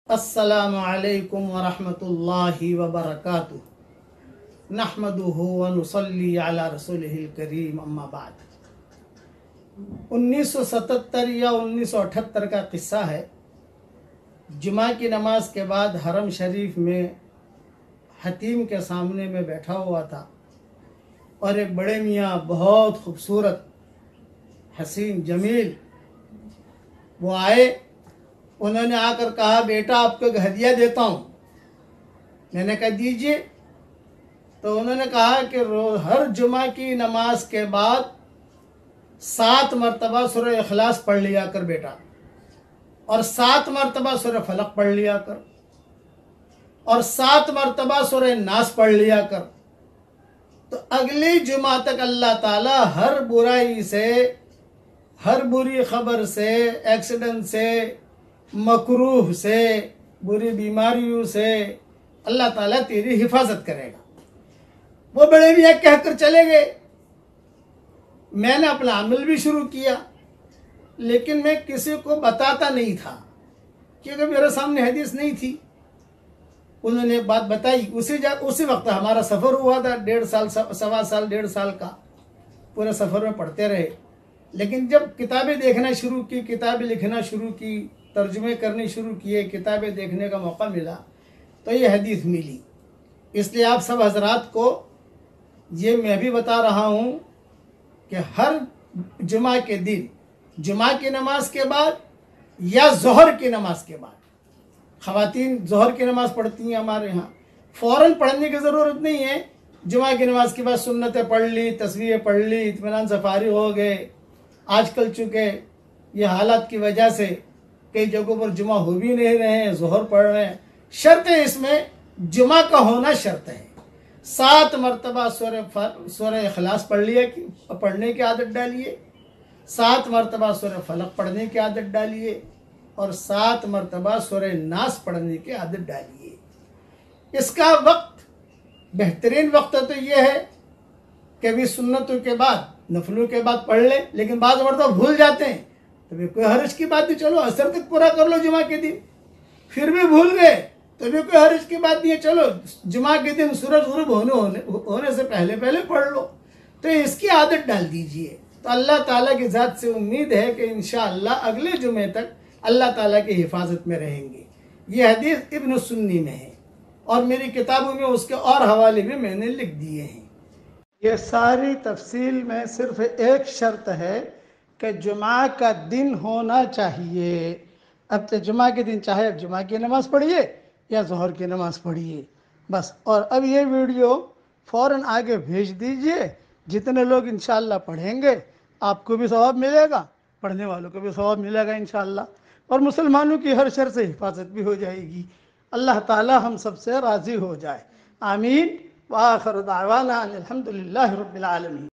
अस्सलामु अलैकुम वरहमतुल्लाहि वबरकातुहू नहमदुहु व नुसल्ली अला रसूलिहिल करीम अम्मा बाद। 1977 या 1978 का किस्सा है। जुमा की नमाज के बाद हरम शरीफ में हतीम के सामने में बैठा हुआ था और एक बड़े मियाँ बहुत खूबसूरत हसीन जमील वो आए। उन्होंने आकर कहा, बेटा आपको एक हदिया देता हूँ। मैंने कहा दीजिए। तो उन्होंने कहा कि हर जुमा की नमाज के बाद 7 मरतबा सूरह इखलास पढ़ लिया कर बेटा, और 7 मरतबा सूरह फलक पढ़ लिया कर, और 7 मरतबा सूरह नास पढ़ लिया कर। तो अगली जुमा तक अल्लाह ताला हर बुराई से, हर बुरी खबर से, एक्सीडेंट से, मकरूह से, बुरी बीमारियों से अल्लाह ताला तेरी हिफाजत करेगा। वो बड़े भी कहकर चले गए। मैंने अपना अमल भी शुरू किया, लेकिन मैं किसी को बताता नहीं था क्योंकि मेरे सामने हदीस नहीं थी। उन्होंने एक बात बताई। उसी वक्त हमारा सफ़र हुआ था, 1.5 साल, 1.25 साल, 1.5 साल का पूरे सफ़र में पढ़ते रहे। लेकिन जब किताबें देखना शुरू की, किताबें लिखना शुरू की, तर्जुमे करने शुरू किए, किताबें देखने का मौका मिला, तो ये हदीस मिली। इसलिए आप सब हजरात को ये मैं भी बता रहा हूँ कि हर जुमा के दिन, जुमा की नमाज के बाद या ज़ोहर की नमाज के बाद, ख़वातीन ज़ोहर की नमाज़ पढ़ती हैं हमारे यहाँ, फ़ौरन पढ़ने की ज़रूरत नहीं है। जुमा की नमाज के बाद सुन्नतें पढ़ ली, तस्बीहें पढ़ ली, इत्मीनान से फारिग हो गए। आजकल चूँकि ये हालात की वजह से कई जगहों पर जुमा हो भी नहीं रहे हैं, ज़ोहर पढ़ रहे हैं। शर्त है इसमें, जुमा का होना शर्त है। 7 मरतबा सूरह इखलास पढ़ने की आदत डालिए, 7 मरतबा सूरह फलक पढ़ने की आदत डालिए, और 7 मरतबा सूरह नास पढ़ने की आदत डालिए। इसका वक्त, बेहतरीन वक्त तो ये है कि अभी सुन्नतों के बाद, नफलों के बाद पढ़ ले, लेकिन बाद मरतबा भूल जाते हैं। तो भी कोई हर्ज की बात नहीं, चलो असर तक पूरा कर लो जुमा के दिन। फिर भी भूल गए तो भी कोई हर्ज की बात नहीं है, चलो जुमा के दिन सूरज गुरूब होने से पहले पढ़ लो। तो इसकी आदत डाल दीजिए। तो अल्लाह ताला की ज़ात से उम्मीद है कि इंशाअल्लाह अगले जुमे तक अल्लाह ताला की हिफाजत में रहेंगे। ये हदीस इब्न सुन्नी में है और मेरी किताबों में उसके और हवाले भी मैंने लिख दिए हैं। ये सारी तफसील में सिर्फ एक शर्त है कि जुमा का दिन होना चाहिए। अब तो जुमा के दिन चाहे अब जुमा की नमाज़ पढ़िए या ज़ोहर की नमाज़ पढ़िए बस। और अब ये वीडियो फ़ौरन आगे भेज दीजिए। जितने लोग इंशाअल्लाह पढ़ेंगे आपको भी सवाब मिलेगा, पढ़ने वालों को भी सवाब मिलेगा इंशाअल्लाह, और मुसलमानों की हर शर से हिफाजत भी हो जाएगी। अल्लाह ताला हम सबसे राज़ी हो जाए। आमीन। व आखिर दावाना अनिल हम्दुलिल्लाहि रब्बिल आलमीन।